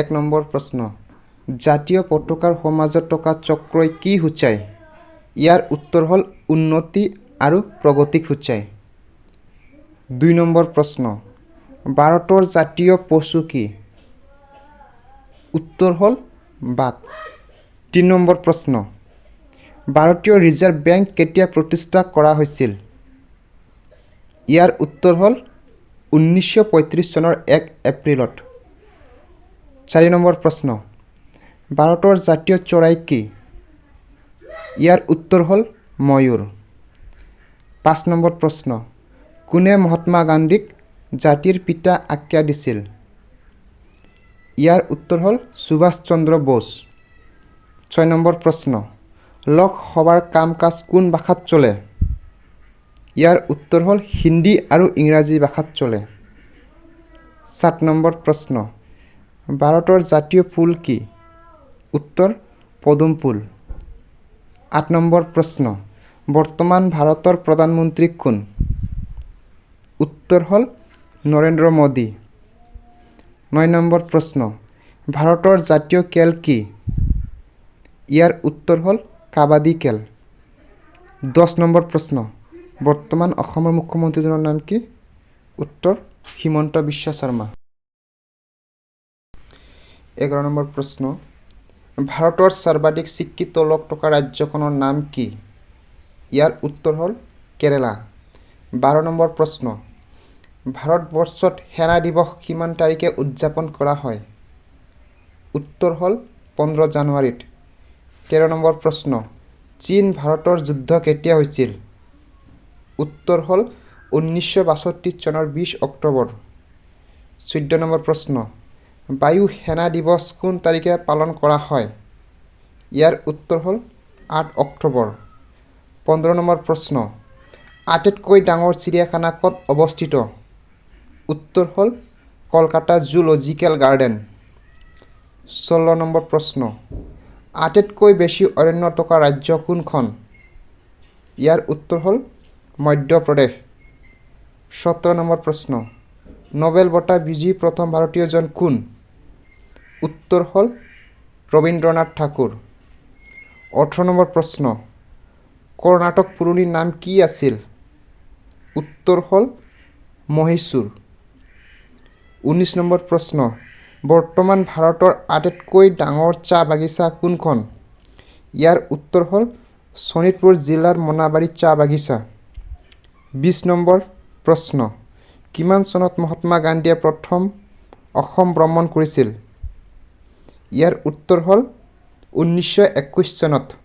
1 number প্ৰশ্ন জাতীয় পতাকাৰ সমাজত থকা চক্ৰই কি সূচায় ইয়াৰ উত্তৰ হ'ল উন্নতি আৰু প্ৰগতিক সূচায় 2 নম্বৰ প্ৰশ্ন ভাৰতৰ জাতীয় পশু কি উত্তৰ হ'ল বাঘ 3 নম্বৰ প্ৰশ্ন ভাৰতীয় ৰিজাৰ্ভ বেংক কেতিয়া প্ৰতিষ্ঠা কৰা হৈছিল ইয়াৰ উত্তৰ হ'ল 1935 চনৰ 1 এপ্ৰিলত 4 নম্বৰ প্ৰশ্ন ভাৰতৰ জাতীয় চৰাই কি ইয়াৰ উত্তৰ হ'ল ময়ূৰ 5 নম্বৰ প্ৰশ্ন কোনে মহাত্মা গান্ধীক জাতিৰ পিতা আখ্যা দিছিল ইয়াৰ উত্তৰ হ'ল সুভাষ চন্দ্ৰ বোস 6 নম্বৰ প্ৰশ্ন লোকসভাৰ কাম-কাজ কোন ভাষাত চলে ইয়াৰ উত্তৰ হ'ল হিন্দী আৰু ইংৰাজী ভাষাত চলে 7 নম্বৰ প্ৰশ্ন ভাৰতৰ জাতীয় ফুল কি উত্তৰ পদুম ফুল 8 নম্বৰ প্ৰশ্ন বৰ্তমান ভাৰতৰ প্ৰধানমন্ত্ৰী কোন উত্তৰ হ'ল নৰেন্দ্ৰ মোদী 9 নম্বৰ প্ৰশ্ন ভাৰতৰ জাতীয় খেল কি ইয়াৰ উত্তৰ হ'ল কাবাডী খেল 10 নম্বৰ প্ৰশ্ন বৰ্তমান অসমৰ মুখ্যমন্ত্ৰীজনৰ নাম কি উত্তৰ হিমন্ত বিশ্ব শৰ্মা 11 নম্বৰ প্ৰশ্ন ভাৰতৰ সৰ্বাধিক শিক্ষিত লোক থকা ৰাজ্যখনৰ নাম কি ইয়াৰ উত্তৰ হ'ল কেৰালা 12 নম্বৰ প্ৰশ্ন ভাৰতবৰ্ষত সেনা দিৱস কিমান তাৰিখে উদযাপন কৰা হয় উত্তৰ হ'ল 15 জানুৱাৰীত 13 নম্বৰ প্ৰশ্ন চীন ভাৰতৰ যুদ্ধ কেতিয়া হৈছিল উত্তৰ হ'ল 1962 চনৰ 20 অক্টোবৰ 14 নম্বৰ প্ৰশ্ন বায়ু সেনা দিৱস কোন তাৰিখে পালন কৰা হয় ইয়াৰ উত্তৰ হ'ল 8 অক্টোবৰ 15 নম্বৰ প্ৰশ্ন আটাইতকৈ ডাঙৰ চিৰিয়াখানা ক'ত অৱস্থিত উত্তৰ হ'ল কলকাতা জুলজিকেল গাৰ্ডেন 16 নম্বৰ প্ৰশ্ন আটাইতকৈ বেছি অৰণ্য থকা ৰাজ্য কোনখন ইয়াৰ উত্তৰ হ'ল মধ্যপ্ৰদেশ 17 নম্বৰ প্ৰশ্ন নোবেল বঁটা বিজয়ী প্ৰথম ভাৰতীয়জন কোন উত্তৰ হ'ল ৰবীন্দ্ৰনাথ ঠাকুৰ 18 নম্বৰ প্ৰশ্ন কৰ্ণাটক পুৰণি নাম কি আছিল উত্তৰ হ'ল মহীশূৰ 19 নম্বৰ প্ৰশ্ন বৰ্তমান ভাৰতৰ আটাইতকৈ ডাঙৰ চাহ বাগিচা কোনখন ইয়াৰ উত্তৰ হ'ল শোণিতপুৰ জিলাৰ মোনাবাৰী চাহ বাগিচা 20 নম্বৰ প্ৰশ্ন কিমান চনত মহাত্মা গান্ধীয়ে প্ৰথম অসম ভ্ৰমণ কৰিছিল ইয়াৰ উত্তৰ হ'ল 1921 চনত